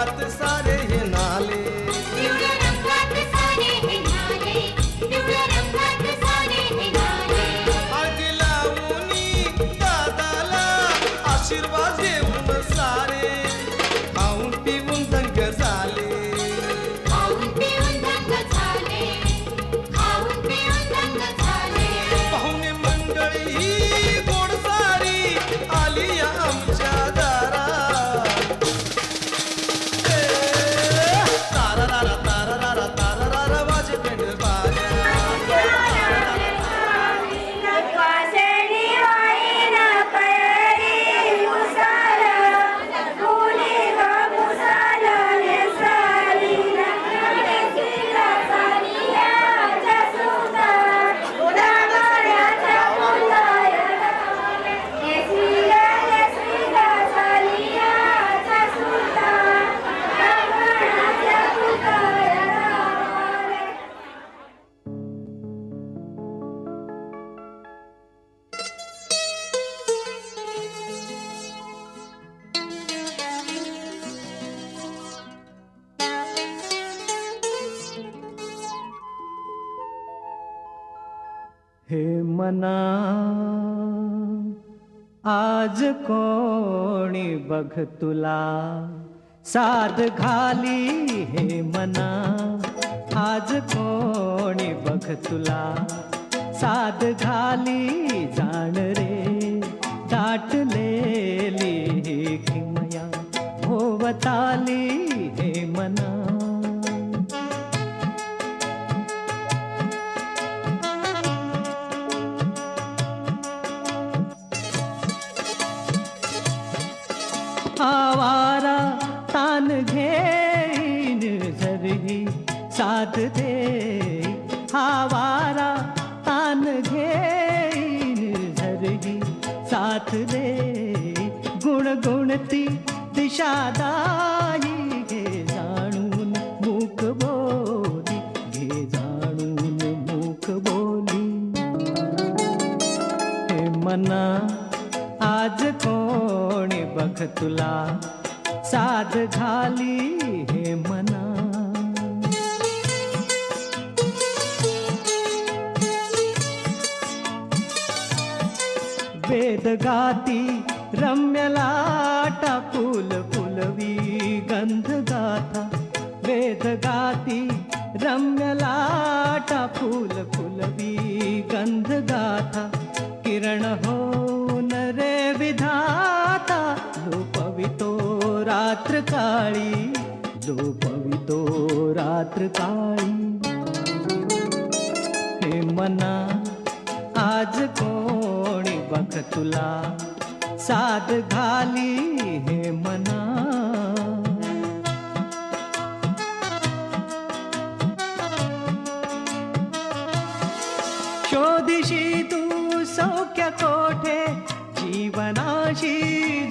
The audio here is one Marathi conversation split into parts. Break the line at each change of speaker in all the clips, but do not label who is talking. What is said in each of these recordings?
रंगात सारे हे नाले,
पिवळ्या रंगात सारे हे नाले, पिवळ्या रंगात सारे हे नाले.
हळदी लावूनी दादाला आशीर्वाद घेऊन सारे खाऊन पिऊन दंग झाले,
खाऊन पिऊन दंग झाले, खाऊन पिऊन दंग झाले.
पाहुणे मंडळी ही गोड सारी आली आमच्या दारात. तारारारा तारारारा तारारारा वाजे पेंड बाजा. हे मना आज कोणी बघ तुला साद घाली, हे मना आज कोणी बघ तुला साद घाली. जाण रे दाटलेली ही किमया भोवताली, हे मना आवारा तान घेईन जरही साथ दे, आवारा तान घेईन जरही साथ दे. गुणगुणती दिशादायी घे जाणून मूक बोली, घे जाणून मूक बोली. हे मना आज कोणी बघ तुला साद घाली, हे मना. वेद गाती रम्य लाटा फुल फुलवी गंध गाथा, वेद गाती रम्य लाटा फुल फुलवी गंध गाथा. किरण होऊन रे विधाता लोपवितो रात्र काळी, लोपवितो रात्र काळी. हे मना आज कोणी बघ तुला साद घाली, हे मना. शोधिशी तू सौख्य कोठे जीवनाशी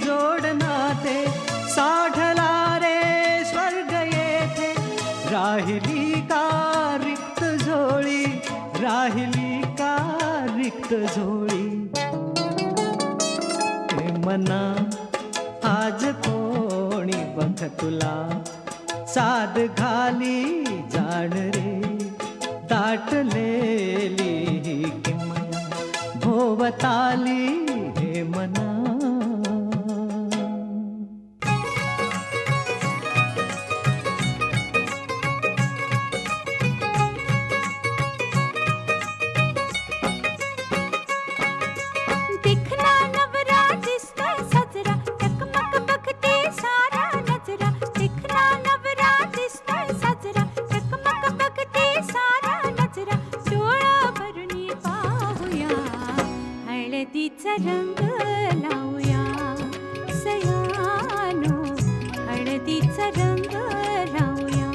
जोड नाते, साढला रे स्वर्ग येथे राहिली का रिक्त झोळी, राहिली का रिक्त झोळी. हे मना आज कोणी बघ तुला साद घाली, जाण रे दाटलेली ही किमया भोवताली, हे मना.
दिखना नवरा दिसतोय सजरा, टकमक बघते सारा नजरा. दिखना नवरा दिसतोय सजरा, टकमक बघते सारा नजरा. डोळा भरुनी पाहूया, हळदीचा रंग लावूया सयानो, हळदीचा रंग लावूया.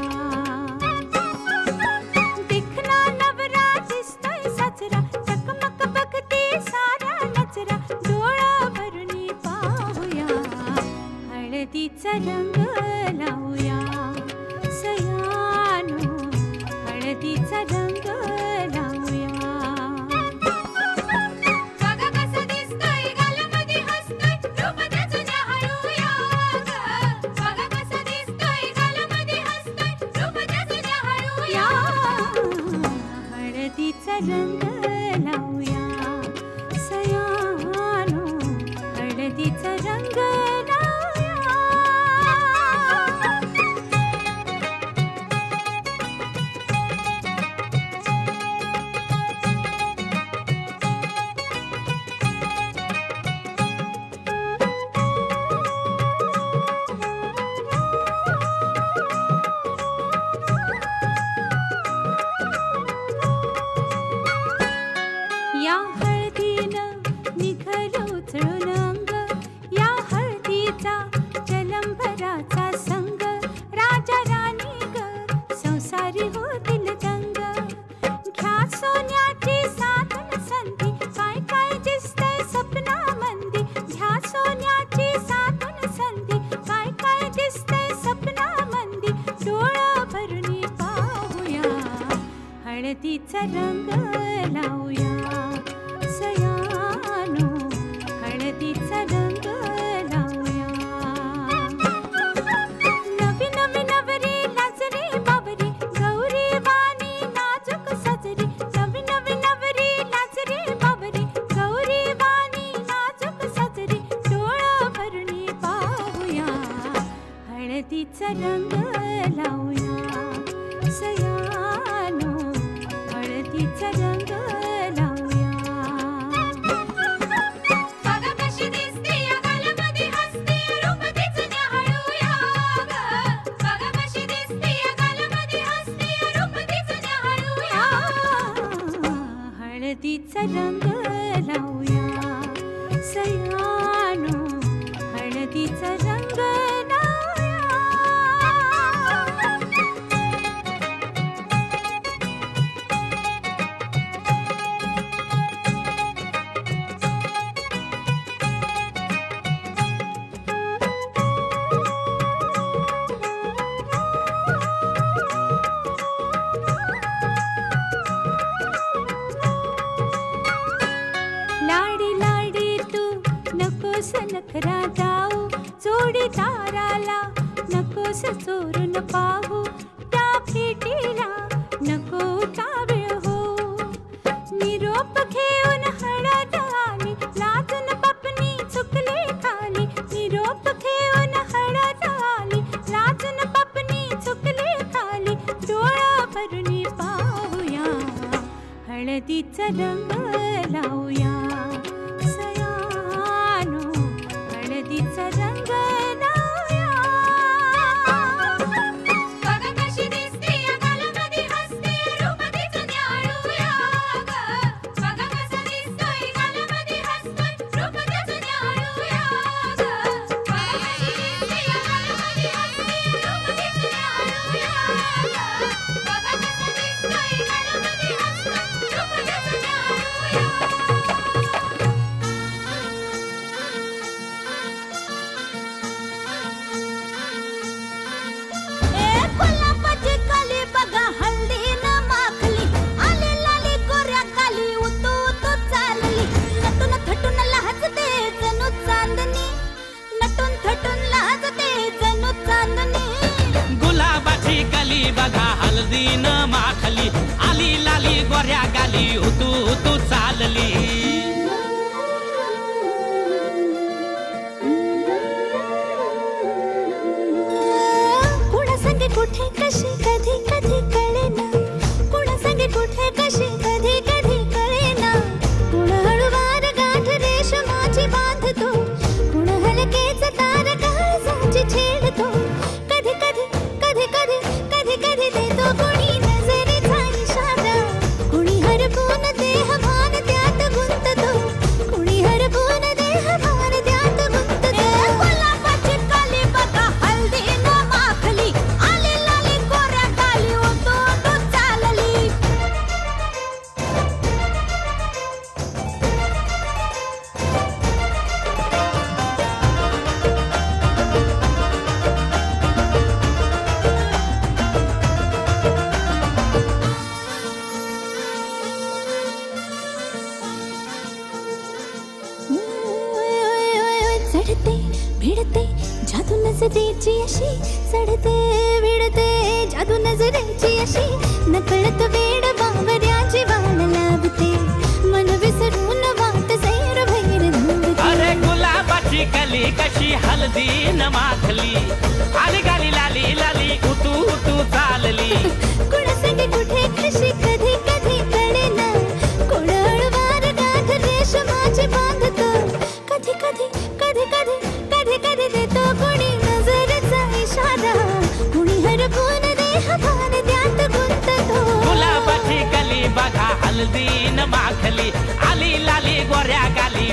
दिखना नवरा दिसतोय सजरा, टकमक बघते सारा नजरा. डोळा भरुनी पाहूया, हळदीचा रंग लावूया सयानो, हळदीचा रंग लावूया. बघा कसं दिसतोय गालामध्ये हसतोय, रूप त्याचं न्याहाळूया ग. बघा कसं दिसतोय
रंग लावूया सयानो हळदीचा रंग लावूया. या हळदीनं निघालं उचलून अंग, या हळदीचा जलंभराचा संग, राजा राणी ग संसारी होतील दंग. घ्या सोन्याची साधन संधी, काय काय दिसतंय सपनामंदी. घ्या सोन्याची साधन संधी, काय काय दिसतंय सपनामंदी. डोळं भरून पाहूया हळदीचा रंग लावूया सयानो हळदीचा रंग लावूया. नवी नवी नवरी लाजरी बावरी गौरी वाणी नाजूक सजरी. नवी नवी नवरी लाजरी बावरी गौरी वाणी नाजूक सजरी. डोळं भरून पाहूया हळदीचा रंग लावूया सयानो हळदीचा रंग लावूया.
बघा कशी दिसते या गालामध्ये हसते, रूप तिचं न्याहाळूया ग. बघा कशी दिसते या गालामध्ये हसते, रूप तिचं न्याहाळूया.
हळदीचा रंग लावूया सयानो हळदीचा रंग लावूया. लाडी लाडी तू नकोस नखरा जाऊ, जोडीदाराला नकोस चोरून पाहू. त्या भेटीला नको उतावीळ हो, निरोप घेऊन हळद आली लाजून पपनी चुकली खाली. निरोप घेऊन हळद आली लाजून पपनी चुकली खाली. डोळं भरून पाहूया हळदीचा रंग लावूया सयानो हळदीचा रंग लावूया.
बघा कशी दिसते या गालामध्ये हसते, रूप तिचं न्याहाळूया ग. बघा कसा दिसतोय गालामध्ये हसतोय, रूप तिचं न्याहाळूया ग. बघा कशी दिसते या गालामध्ये हसते, रूप तिचं न्याहाळूया ग. बघा कसा दिसतोय गालामध्ये हसतोय, रूप तिचं न्याहाळूया.
गुलाबाची कली बघा हळदीनं माखली, आली लाली गोऱ्या गाली उतू उतू चालली. नटून थटून लाजते जणू चांदणी, नटून थटून लाजते जणू चांदणी.
गुलाबाची कली बघा हळदीनं माखली, आली लाली गोऱ्या गाली उतू उतू चालली.
कुणासंगे कुठे कशी कधी कधी कळेना, कुणासंगे कुठे कशी कधी कधी कळेना. कुण हळूवार गाठ रेशमाची बांधतो, कुण हलकेच तार काळजाची छेडतो. कधी कधी कधी कधी कधी कधी देतो कुणी नजरेचा इशारा, कुणी हरपून देह भान त्यात गुंततो, कुणी हरपून देह भान त्यात गुंततो. गुलाबाची कली बघा हळदीनं माखली, आली लाली गोऱ्या गाली उतू उतू चालली. चढते भिडते जादू नजरेची अशी, चढते भिडते जादू नजरेची अशी. नकळत वेड बावऱ्याची वाण लाभ
कली कशी हल्दी न माखली आली गाली लाली लाली उतू उतू चालली
कुणासंगे कुठे कशी कधी कधी कळेना कुण हळूवार गाठ रेशमाची बांधतो कधी कधी कधी कधी कधी कधी देतो कुणी नजरेचा इशारा कुणी हरपून देह भान त्यात गुंततो
गुलाबाची कली बघा हल्दी न माखली आली लाली गोऱ्या गाली